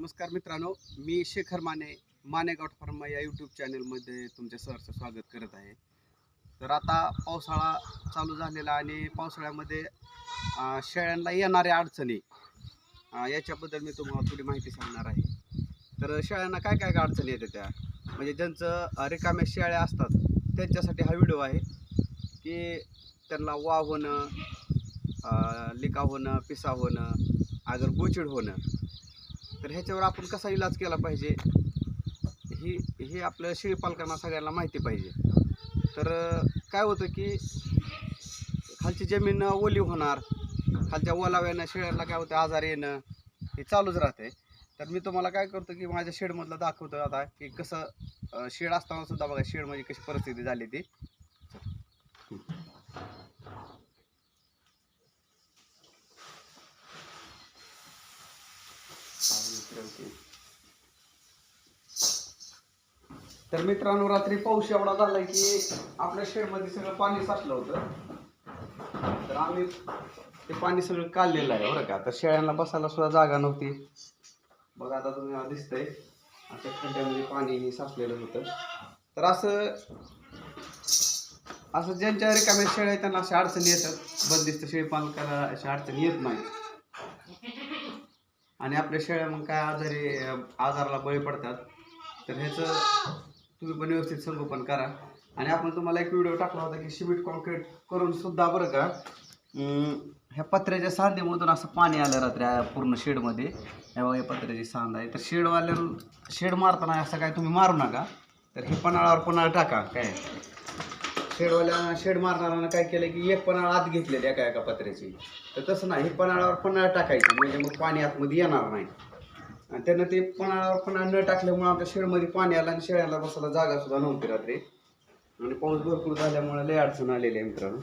नमस्कार मित्रांनो, मी Shekhar Mane Mane got form या यूट्यूब चॅनलमध्ये तुमच्या सहर्ष स्वागत करत आहे. तर आता पावसाळा चालू झालेला आणि पावसाळ्यामध्ये शेळ्यांना येणाऱ्या अडचणी याच्याबद्दल मी तुम्हाला थोडी माहिती सांगणार आहे. तर शेळ्यांना काय काय अडचणी येतात त्या म्हणजे ज्यांचं रिकाम्या शेळ्या असतात त्यांच्यासाठी हा व्हिडिओ आहे की त्यांना वाव होणं, लिका होणं, पिसा होणं, अगर गोचिड होणं, तर ह्याच्यावर आपण कसा इलाज केला पाहिजे ही आपल्या शेळीपालकांना सगळ्यांना माहिती पाहिजे. तर काय होतं की खालची जमीन ओली होणार, खालच्या ओलाव्यानं शेळ्यांना काय होतं आजार येणं हे चालूच राहते. तर मी तुम्हाला काय करतो की माझ्या शेडमधलं दाखवतो आता की कसं शेड असताना सुद्धा बघा शेडमध्ये कशी परिस्थिती झाली ती. तर मित्रांनो, रात्री पाऊस एवढा झाला की आपल्या शेडमध्ये सगळं पाणी साचलं होतं. तर आम्ही ते पाणी सगळं काढलेलं आहे बरं का. तर शेळ्यांना बसायला सुद्धा जागा नव्हती. बघा आता तुम्हाला दिसतंय अशा खड्ड्यामध्ये पाणी साचलेलं होतं. तर असं ज्यांच्या रिकाम्या शेळ्या आहेत त्यांना अशा अडचणी येतात. बंदिस्त शेळीपालकाला अशा अडचणी येत नाही आणि आपल्या शेळ्या मग काय आजाराला बळी पडतात. तर ह्याचं तुम्ही पण व्यवस्थित संगोपन करा. आणि आपण तुम्हाला एक व्हिडिओ टाकला होता की सिमेंट कॉन्क्रीट करून सुद्धा बरं का ह्या पत्र्याच्या सांधेमधून असं पाणी आलं रात्री पूर्ण शेडमध्ये. हे पत्र्याची सांध आहे. तर शेड मारताना असं काय तुम्ही मारू नका. तर हे पन्हाळावर पन्हाळ टाका. काय शेड मारणाऱ्यानं काय केलं की एक पन्हाळ आत घेतलेली एका पत्र्याची. तर तसं नाही, हे पन्हाळावर पन्हाळ टाकायचं म्हणजे मग पाणी आतमध्ये येणार नाही. आणि त्यानं ते पन्हाळावर पन्हाळ न टाकल्यामुळे आमच्या शेडमध्ये पाणी आलं आणि शेळ्यांना बसायला जागा सुद्धा नव्हती रात्री. आणि पाऊस भरपूर झाल्यामुळे लय अडचण आलेली आहे मित्रांनो.